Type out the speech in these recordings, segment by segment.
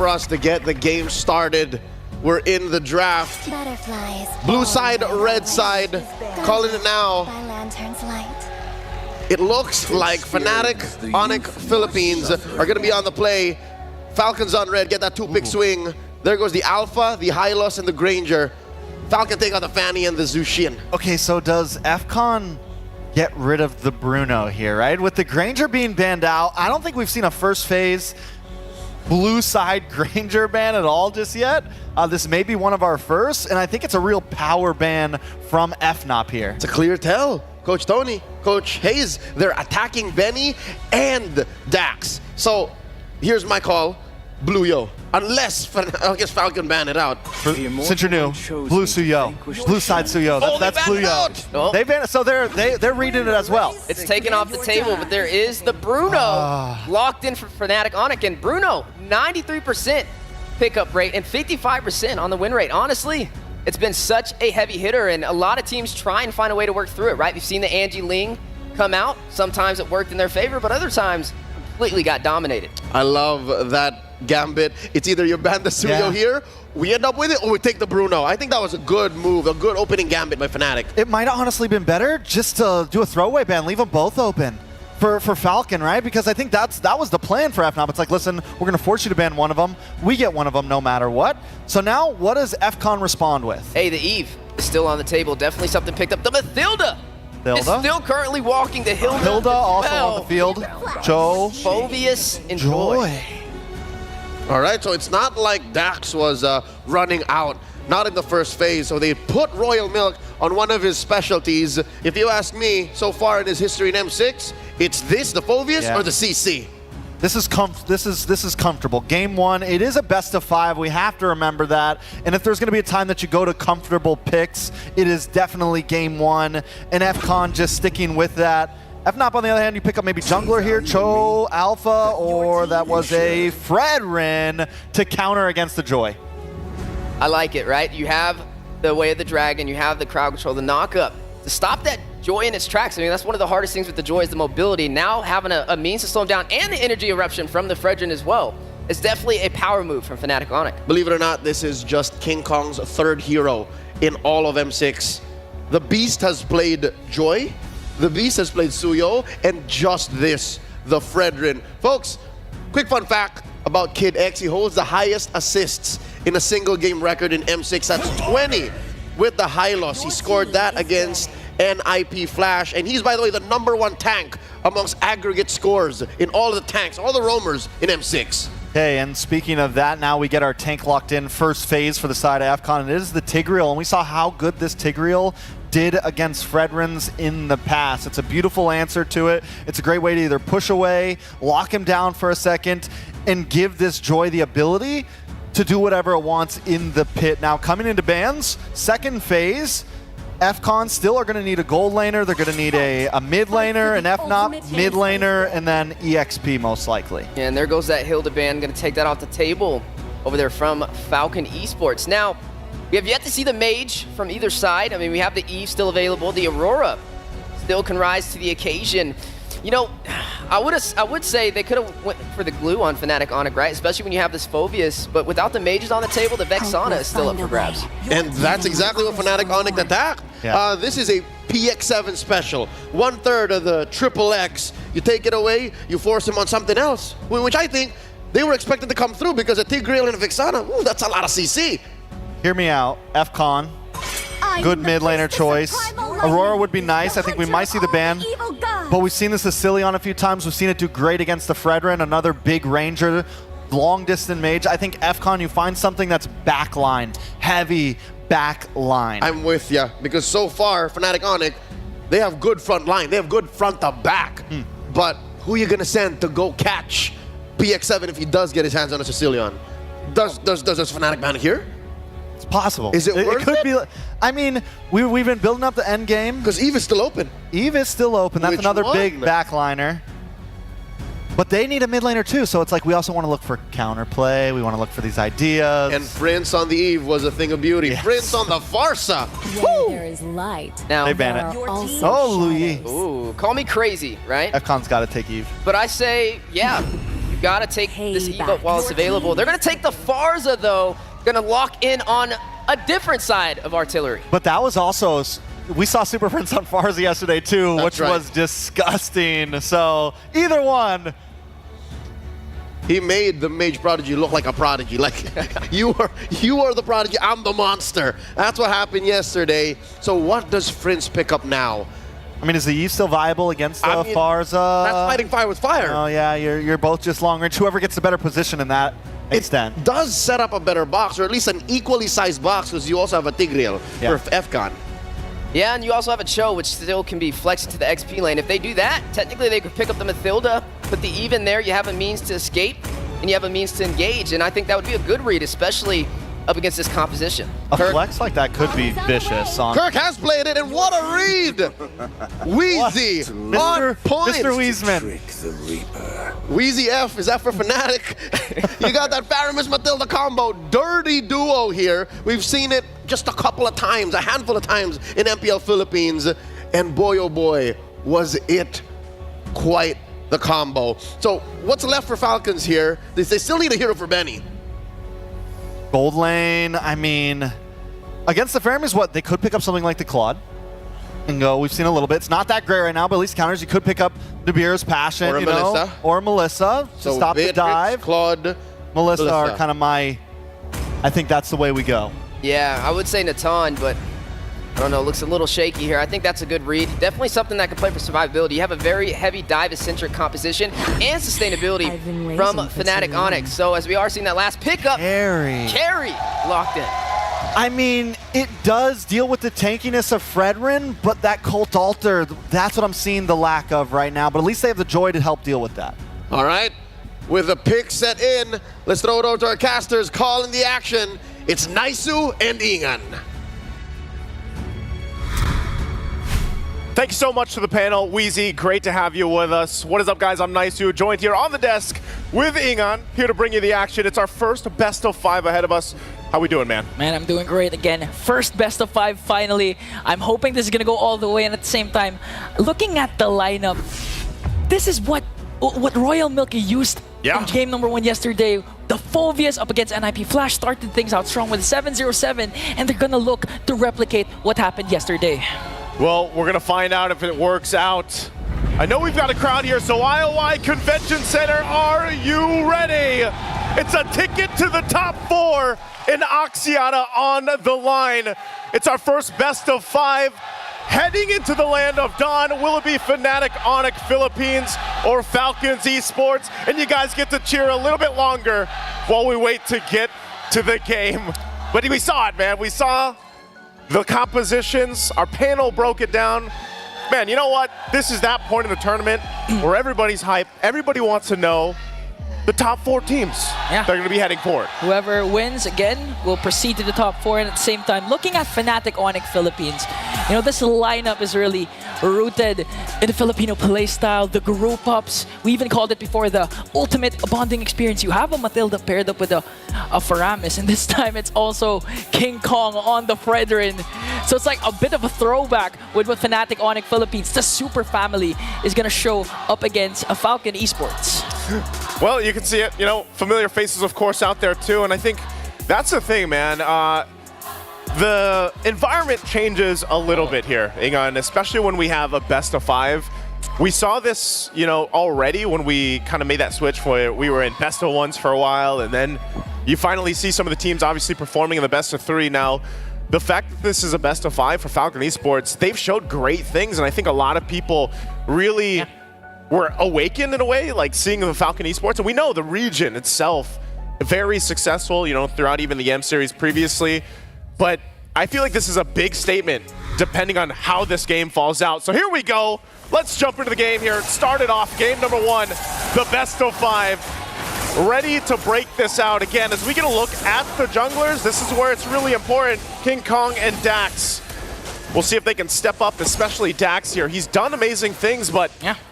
For us to get the game started, we're in the draft. Butterflies. Blue side, red side, calling it now. By lanterns light. It looks like Fnatic, Onyx, Philippines are going to be on the play. Falcons on red, get that two-pick swing. There goes the Alpha, the Hylos, and the Granger. Falcon take out the Fanny and the Zushin. Okay, so does FCON get rid of the Bruno here, right? With the Granger being banned out, I don't think we've seen a first phase blue side Granger ban at all just yet. This may be one of our first, and I think it's a real power ban from FNOP here. It's a clear tell. Coach Tony, Coach Hayes, they're attacking Benny and Dax. So here's my call, Blue Yo. Unless, I guess Falcon ban it out. Since you're new, Blue Suyo, Blue side Suyo. That's Blue Yo. Oh. They banned it, so they're reading it as well. It's taken off the table, but there is the Bruno locked in for Fnatic Onyx, and Bruno 93% pickup rate and 55% on the win rate. Honestly, it's been such a heavy hitter, and a lot of teams try and find a way to work through it, right? We've seen the Angie Ling come out. Sometimes it worked in their favor, but other times completely got dominated. I love that gambit. It's either you ban the Suyo here, we end up with it, or we take the Bruno. I think that was a good move, a good opening gambit by Fnatic. It might have honestly been better just to do a throwaway ban, leave them both open for Falcon, right? Because I think that was the plan for FNOP. It's like, listen, we're going to force you to ban one of them. We get one of them no matter what. So now, what does FCON respond with? Hey, the Eve is still on the table. Definitely something picked up. The Mathilda is still currently walking. The Hilda also on the field. Joe. Phobius and Joy. All right, so it's not like Dax was running out, not in the first phase. So they put Royal Milk on one of his specialties. If you ask me, so far in his history in M6, it's this, the Phobius, or the CC. This is comfortable. Game one, it is a best of 5. We have to remember that. And if there's going to be a time that you go to comfortable picks, it is definitely game one. And FCON just sticking with that. FNOP, on the other hand, you pick up maybe jungler here, Cho, Alpha, or that was a Fredrin to counter against the Joy. I like it, right? You have the Way of the Dragon, you have the crowd control, the knock-up. To stop that Joy in its tracks, I mean, that's one of the hardest things with the Joy is the mobility. Now having a means to slow him down, and the energy eruption from the Fredrin as well. It's definitely a power move from Fnatic Onyx. Believe it or not, this is just King Kong's third hero in all of M6. The Beast has played Joy, the Beast has played Suyo, and just this, the Fredrin. Folks, quick fun fact about Kid X, he holds the highest assists in a single game record in M6. That's 20 with the Hylos. He scored that against NIP Flash, and he's, by the way, the #1 tank amongst aggregate scores in all of the tanks, all the roamers in M6. Okay, and speaking of that, now we get our tank locked in first phase for the side of FCON, and it is the Tigreal, and we saw how good this Tigreal did against Fredrins in the past. It's a beautiful answer to it. It's a great way to either push away, lock him down for a second, and give this Joy the ability to do whatever it wants in the pit. Now, coming into bans, second phase, FCON still are going to need a gold laner. They're going to need a mid laner, an FNOP mid laner, and then EXP most likely. And there goes that Hilda ban, going to take that off the table over there from Falcon Esports. Now, we have yet to see the Mage from either side. I mean, we have the Eve still available. The Aurora still can rise to the occasion. You know, I would say they could have went for the glue on Fnatic Onyx, right? Especially when you have this Phobius. But without the Mages on the table, the Vexana is still up for grabs. And that's exactly what Fnatic Onyx attacked. Yeah. This is a PX7 special. 1/3 of the XXX. You take it away, you force him on something else. Which I think they were expected to come through because of Tigreal and Vexana. Ooh, that's a lot of CC. Hear me out, FCON, good mid laner choice. Aurora would be nice. I think we might see the ban. But we've seen this Ascillion a few times. We've seen it do great against the Fredrin, another big ranger, long distance mage. I think FCON, you find something that's backline, heavy backline. I'm with ya, because so far, Fnatic Onyx, they have good front line. They have good front to back. But who are you gonna send to go catch PX7 if he does get his hands on a Sicilian? Does Fnatic ban here? It's possible. Is it worth could it? be. I mean, we've been building up the end game. Because Eve is still open. Eve is still open. That's Which another one? big backliner. But they need a mid laner too, so it's like we also want to look for counterplay. We want to look for these ideas. And Prince on the Eve was a thing of beauty. Yes. Prince on the Farsa. There is light. Now, They ban it. There are also Oh, Louis. shadows. ooh, call me crazy, right? FCON's got to take Eve. But I say, yeah, you You've got to take this Payback. emote while it's available. They're going to take the Farza, though. Going to lock in on a different side of artillery. But that was also, we saw Super Prince on Farza yesterday too, That's which right. was disgusting. So either one. He made the Mage Prodigy look like a prodigy. Like, you are the prodigy, I'm the monster. That's what happened yesterday. So what does Prince pick up now? I mean, is the Eve still viable against I mean, Farza? That's fighting fire with fire. Oh yeah, you're both just long range. Whoever gets the better position in that extent. It does set up a better box, or at least an equally sized box, because you also have a Tigreal Yeah. for FCON. Yeah, and you also have a Cho, which still can be flexed to the XP lane. If they do that, technically they could pick up the Mathilda, put the Eve in there, you have a means to escape, and you have a means to engage, and I think that would be a good read, especially up against this composition. A Kirk, flex like that could be vicious. On Kirk has played it, and what a read! Wheezy on point. Mr. Wiesman. Trick the Reaper. Wheezy F, is that for Fnatic? You got that Faramis Matilda combo. Dirty duo here. We've seen it just a couple of times, a handful of times in MPL Philippines. And boy, oh boy, was it quite the combo. So what's left for Falcons here? They still need a hero for Benny. Gold lane, I mean, against the Faramis, what, they could pick up something like the Claude and go, we've seen a little bit. It's not that great right now, but at least counters, you could pick up Nabir's Passion, Or a you know, Melissa. or Melissa to So stop Beatrix, the dive. Claude, Melissa are kind of I think that's the way we go. yeah, I would say Natan, but I don't know, looks a little shaky here. I think that's a good read. Definitely something that can play for survivability. You have a very heavy dive-centric composition and sustainability I've been from waiting for Fnatic too long. Onyx. So as we are seeing that last pickup, Carry. locked in. I mean, it does deal with the tankiness of Fredrin, but that Cult Altar, that's what I'm seeing the lack of right now. But at least they have the Joy to help deal with that. All right, with the pick set in, let's throw it over to our casters, calling the action. It's Naisu and Ingan. Thank you so much to the panel. Wheezy, great to have you with us. What is up, guys? I'm Naisu, joined here on the desk with Ingan, here to bring you the action. It's our first best of 5 ahead of us. How we doing, man? Man, I'm doing great again. First best of 5 finally. I'm hoping this is gonna go all the way, and at the same time, looking at the lineup, this is what Royal Milky used in game number 1 yesterday. The Phobias up against NIP Flash started things out strong with 707, and they're gonna look to replicate what happened yesterday. Well, we're gonna find out if it works out. I know we've got a crowd here, so IOI Convention Center, are you ready? It's a ticket to the top 4 in Oxiana on the line. It's our first best of 5. Heading into the land of Dawn, will it be Fnatic Onyx Philippines or Falcons Esports? And you guys get to cheer a little bit longer while we wait to get to the game. But we saw it, man. We saw the compositions. Our panel broke it down. Man, you know what? This is that point in the tournament where everybody's hyped. Everybody wants to know the top 4 teams that are going to be heading forward. Whoever wins, again, will proceed to the top 4, and at the same time, looking at Fnatic Onyx Philippines, you know, this lineup is really rooted in the Filipino playstyle, the group ups. We even called it before the ultimate bonding experience. You have a Matilda paired up with a Faramis, and this time it's also King Kong on the Fredrin. So it's like a bit of a throwback with what Fnatic Onyx Philippines, the super family, is going to show up against a Falcon Esports. Well, you can see it, you know, familiar faces, of course, out there too, and I think that's the thing, man. The environment changes a little bit here, Ingan, especially when we have a best of 5. We saw this, you know, already when we kind of made that switch where we were in best of 1s for a while, and then you finally see some of the teams obviously performing in the best of 3. Now, the fact that this is a best of 5 for Falcon Esports, they've showed great things, and I think a lot of people really were awakened in a way, like seeing the Falcon Esports. And we know the region itself, very successful, you know, throughout even the M series previously. But I feel like this is a big statement depending on how this game falls out. So here we go. Let's jump into the game here. It started off game number 1, the best of 5. Ready to break this out again. As we get a look at the junglers, this is where it's really important. King Kong and Dax. We'll see if they can step up, especially Dax here. He's done amazing things, but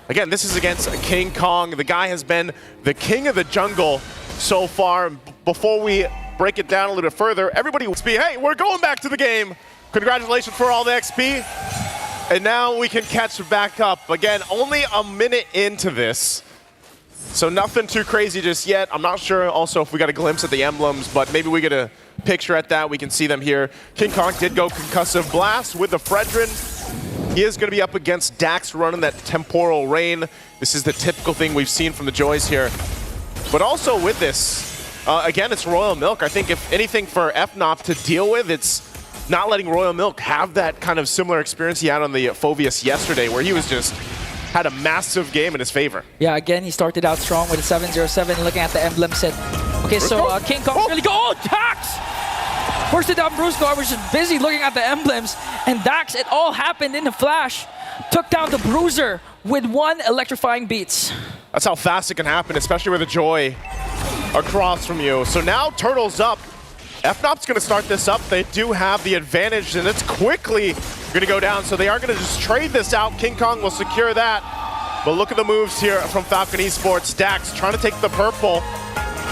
again, this is against King Kong. The guy has been the king of the jungle so far. Before we break it down a little bit further, everybody will be, hey, we're going back to the game. Congratulations for all the XP. And now we can catch back up. Again, only a minute into this. So nothing too crazy just yet. I'm not sure also if we got a glimpse at the emblems, but maybe we get a picture at that. We can see them here. King Kong did go Concussive Blast with the Fredrin. He is going to be up against Dax running that Temporal Rain. This is the typical thing we've seen from the Joys here. But also with this, again, it's Royal Milk. I think if anything for FNOP to deal with, it's not letting Royal Milk have that kind of similar experience he had on the Phoveus yesterday, where he was just had a massive game in his favor. Yeah, again, he started out strong with a 707, looking at the emblem set. Okay, so King Kong really go. Oh, Dax! First it down, Brusco. I was just busy looking at the emblems. And Dax, it all happened in a flash. Took down the Bruiser with 1 electrifying beats. That's how fast it can happen, especially with a Joy across from you. So now Turtle's up. FNOP's going to start this up. They do have the advantage, and it's quickly going to go down. So they are going to just trade this out. King Kong will secure that. But look at the moves here from Falcon Esports. Dax trying to take the purple.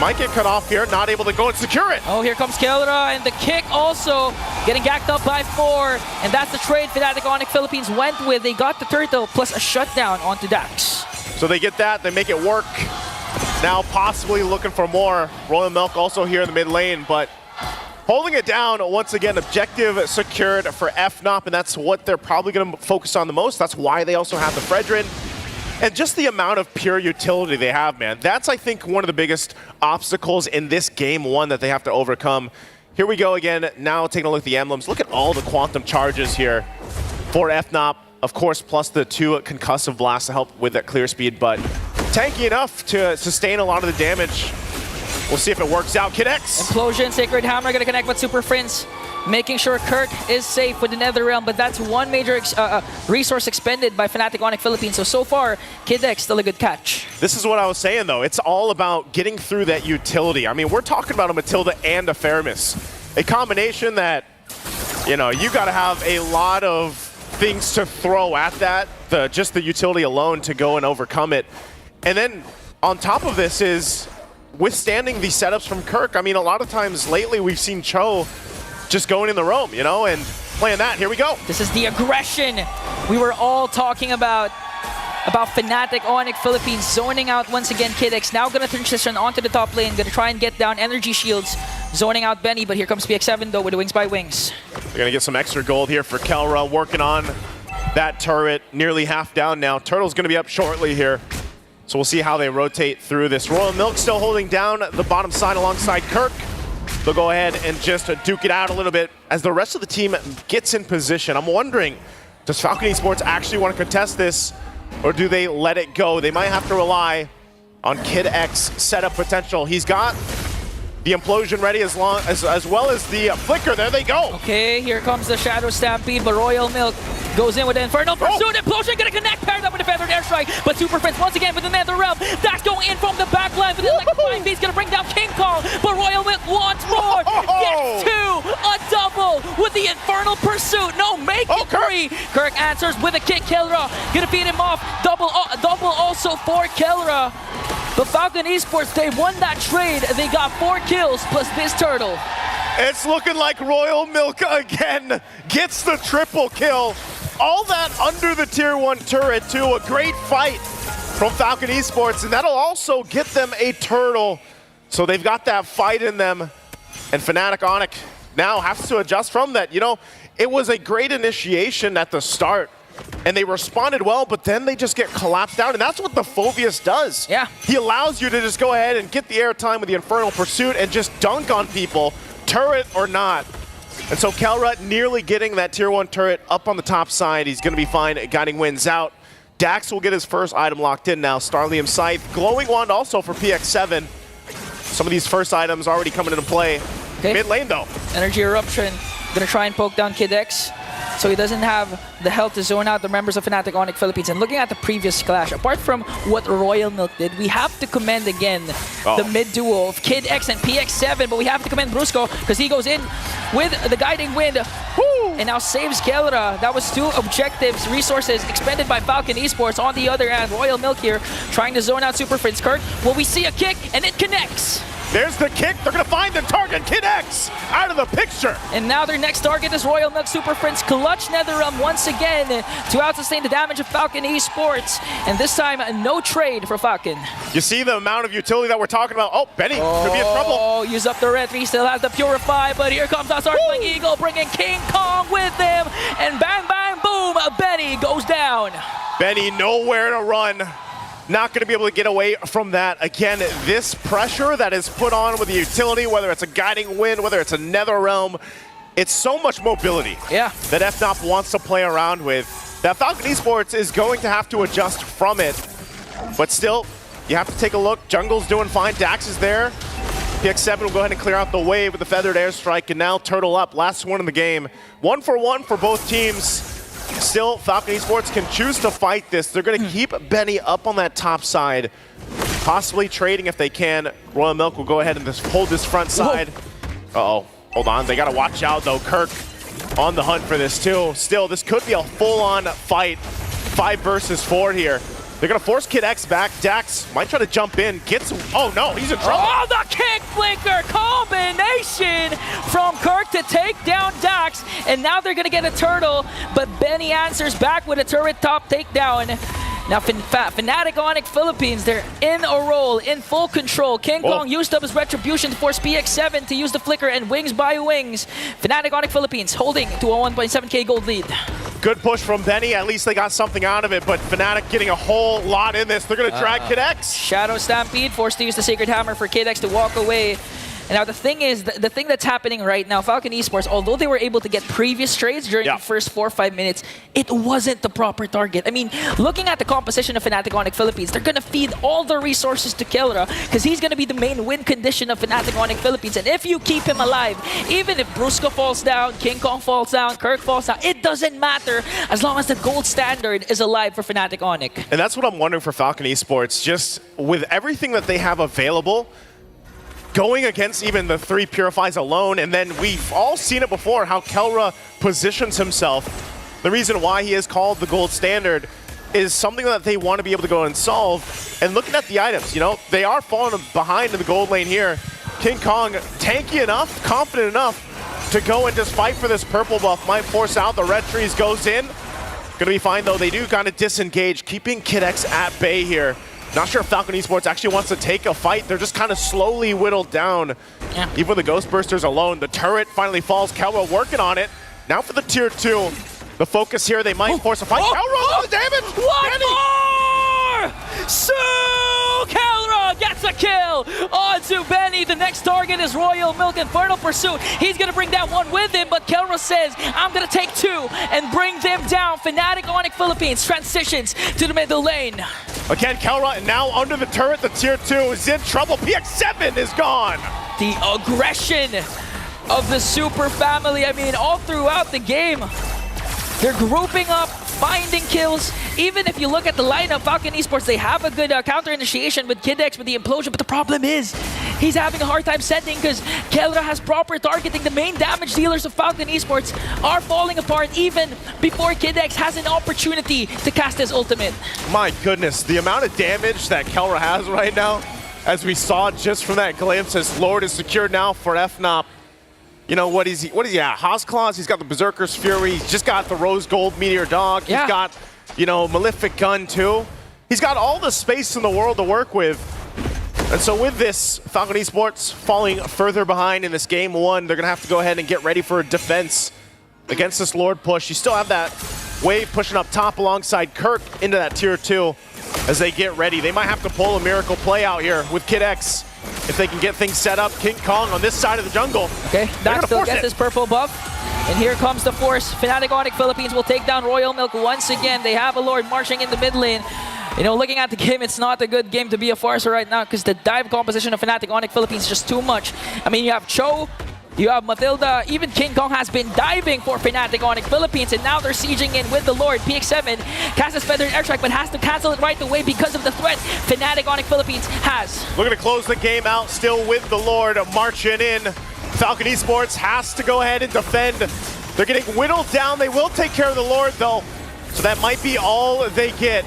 Might get cut off here, not able to go and secure it. Oh, here comes Kelra, and the kick also getting gacked up by 4. And that's the trade Fnatic Onyx Philippines went with. They got the turtle plus a shutdown onto Dax. So they get that, they make it work. Now possibly looking for more. Royal Milk also here in the mid lane, but holding it down once again. Objective secured for FNOP, and that's what they're probably going to focus on the most. That's why they also have the Fredrin. And just the amount of pure utility they have, man. That's, I think, one of the biggest obstacles in this game one that they have to overcome. Here we go again, now taking a look at the emblems. Look at all the quantum charges here for FNOP. Of course, plus the 2 concussive blasts to help with that clear speed, but tanky enough to sustain a lot of the damage. We'll see if it works out. Kid X. Implosion, Sacred Hammer gonna connect with Super Prince, making sure Kirk is safe with the Nether Realm, but that's one major resource expended by Fnatic Onyx Philippines. So far, Kid X still a good catch. This is what I was saying, though. It's all about getting through that utility. I mean, we're talking about a Matilda and a Feramis. A combination that, you know, you gotta have a lot of things to throw at that, just the utility alone to go and overcome it. And then on top of this is withstanding the setups from Kirk. I mean, a lot of times lately we've seen Cho just going in the roam, you know, and playing that. Here we go. This is the aggression we were all talking about Fnatic Onyx Philippines zoning out once again. Kid X now going to transition onto the top lane, going to try and get down energy shields, zoning out Benny, but here comes PX7 though with the Wings by Wings. They're going to get some extra gold here for Kelra, working on that turret, nearly half down now. Turtle's going to be up shortly here. So we'll see how they rotate through this. Royal Milk still holding down the bottom side alongside Kirk. They'll go ahead and just duke it out a little bit as the rest of the team gets in position. I'm wondering, does Falcon Esports actually want to contest this, or do they let it go? They might have to rely on Kid X setup potential. He's got the Implosion ready as well as the Flicker. There they go. Okay, here comes the Shadow Stampede, but Royal Milk goes in with the Infernal Pursuit. Implosion gonna connect, paired up with the Feathered Airstrike, but Super Prince once again with the Nether Realm. That's going in from the back line with the Electrifying Beast, gonna bring down King Kong, but Royal Milk once more gets 2, a double with the Infernal Pursuit. No, make it 3. Kirk answers with a kick. Kelra gonna feed him off. Double also for Kelra. But Falcon Esports, they won that trade. They got 4 kills plus this turtle. It's looking like Royal Milk again gets the triple kill. All that under the tier 1 turret too. A great fight from Falcon Esports, and that'll also get them a turtle. So they've got that fight in them, and Fnatic Onyx now has to adjust from that. You know, it was a great initiation at the start, and they responded well, but then they just get collapsed down, and that's what the Phoveus does. Yeah. He allows you to just go ahead and get the airtime with the Infernal Pursuit and just dunk on people, turret or not. And so Kelra nearly getting that tier 1 turret up on the top side. He's going to be fine. Guiding Winds out. Dax will get his first item locked in now. Starlium Scythe. Glowing Wand also for PX7. Some of these first items already coming into play. Okay. Mid lane though. Energy Eruption. Gonna try and poke down Kid X, so he doesn't have the health to zone out the members of Fnatic Onyx Philippines. And looking at the previous clash, apart from what Royal Milk did, we have to commend again the mid duo of Kid X and PX7, but we have to commend Brusco because he goes in with the Guiding Wind. Woo! And now saves Kelra. That was 2 objectives, resources expended by Falcon Esports. On the other hand, Royal Milk here trying to zone out Super Prince Kirk. Well, we see a kick and it connects. There's the kick. They're going to find the target. Kid X out of the picture. And now their next target is Royal Milk Super Friends Clutch Netherrealm once again to out-sustain the damage of Falcon Esports. And this time, no trade for Falcon. You see the amount of utility that we're talking about. Oh, Benny could be in trouble. Oh, use up the red 3, still has the Purify, but here comes that Startling Eagle, bringing King Kong with him. And bang, bang, boom, Benny goes down. Benny nowhere to run. Not going to be able to get away from that. Again, this pressure that is put on with the utility, whether it's a Guiding Wind, whether it's a Netherrealm, it's so much mobility that FNOP wants to play around with, that Falcon Esports is going to have to adjust from it. But still, you have to take a look. Jungle's doing fine. Dax is there. PX7 will go ahead and clear out the wave with the Feathered Airstrike, and now Turtle up. Last one in the game. 1-for-1 for both teams. Still, Falcon Esports can choose to fight this. They're going to keep Benny up on that top side, possibly trading if they can. Royal Milk will go ahead and just hold this front side. Uh-oh. Hold on. They got to watch out, though. Kirk on the hunt for this, too. Still, this could be a full-on fight. 5 versus 4 here. They're going to force Kid X back. Dax might try to jump in. Gets... Oh, no. He's in trouble. Oh, the kick flicker combination from Kirk to take down Dax. And now they're going to get a turtle. But Benny answers back with a turret top takedown. Now, Fnatic Onyx Philippines, they're in a roll, in full control. King Kong used up his retribution to force PX7 to use the flicker and wings by wings. Fnatic Onyx Philippines holding to a 1.7k gold lead. Good push from Benny. At least they got something out of it, but Fnatic getting a whole lot in this. They're going to drag Kid X. Shadow Stampede, forced to use the Sacred Hammer for Kid X to walk away. And now the thing is, the thing that's happening right now, Falcon Esports, although they were able to get previous trades during the first 4 or 5 minutes, it wasn't the proper target. I mean, looking at the composition of Fnatic Onyx Philippines, they're going to feed all the resources to Kelra because he's going to be the main win condition of Fnatic Onyx Philippines. And if you keep him alive, even if Brusca falls down, King Kong falls down, Kirk falls down, it doesn't matter as long as the gold standard is alive for Fnatic Onyx. And that's what I'm wondering for Falcon Esports, just with everything that they have available, going against even the 3 Purifies alone, and then we've all seen it before, how Kelra positions himself. The reason why he is called the gold standard is something that they want to be able to go and solve. And looking at the items, you know, they are falling behind in the gold lane here. King Kong, tanky enough, confident enough to go and just fight for this purple buff. Might force out, the red trees goes in. Gonna be fine though, they do kind of disengage, keeping Kid X at bay here. Not sure if Falcon Esports actually wants to take a fight. They're just kind of slowly whittled down. Even with the Ghost Bursters alone, the turret finally falls. Kelra working on it. Now for the tier 2. The focus here, they might force a fight. Kelra, the damage! One more! So Kelra gets a kill onto Benny. The next target is Royal Milk Infernal Pursuit. He's going to bring that one with him, but Kelra says, I'm going to take 2 and bring them down. Fnatic Onyx Philippines transitions to the middle lane. Again, Kelra now under the turret. The tier 2 is in trouble. PX7 is gone. The aggression of the Super Family. I mean, all throughout the game, they're grouping up, finding kills. Even if you look at the lineup, Falcon Esports, they have a good counter initiation with Kid X with the implosion, but the problem is he's having a hard time sending because Kelra has proper targeting. The main damage dealers of Falcon Esports are falling apart even before Kid X has an opportunity to cast his ultimate. My goodness, the amount of damage that Kelra has right now, as we saw just from that glimpse, as Lord is secured now for FNOP. You know, what is he at? Hausclaws, he's got the Berserker's Fury, he's just got the Rose Gold Meteor Dog, he's got, you know, Malefic Gun too. He's got all the space in the world to work with. And so with this, Falcon Esports falling further behind in this game 1, they're gonna have to go ahead and get ready for a defense against this Lord push. You still have that wave pushing up top alongside Kirk into that tier 2 as they get ready. They might have to pull a miracle play out here with Kid X. If they can get things set up, King Kong on this side of the jungle. Okay, Dax still gets his purple buff. And here comes the force. Fnatic Onyx Philippines will take down Royal Milk once again. They have a Lord marching in the mid lane. You know, looking at the game, it's not a good game to be a Farser right now because the dive composition of Fnatic Onyx Philippines is just too much. I mean, you have Cho, you have Matilda, even King Kong has been diving for Fnatic Onyx Philippines, and now they're sieging in with the Lord. PX7 casts his Feathered Airstrike, but has to cancel it right away because of the threat Fnatic Onyx Philippines has. Looking to close the game out, still with the Lord marching in. Falcon Esports has to go ahead and defend. They're getting whittled down. They will take care of the Lord, though, so that might be all they get.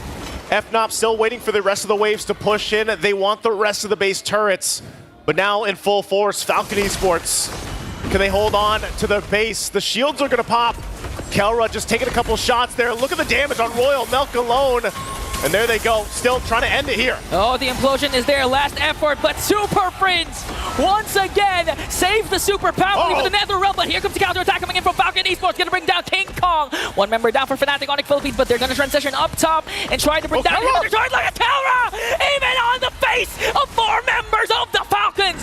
FNOP still waiting for the rest of the waves to push in. They want the rest of the base turrets. But now in full force, Falcon Esports, can they hold on to their base? The shields are going to pop. Kelra just taking a couple shots there. Look at the damage on Royal Milk alone. And there they go, still trying to end it here. Oh, the implosion is their last effort, but Super Prince once again saves the Super Power with the Nether Realm, but here comes the counter attack coming in from Falcon Esports, gonna bring down King Kong. One member down for Fnatic Onyx Philippines, but they're gonna transition up top and try to bring down another target like a Kelra! Even on the face of 4 members of the Falcons!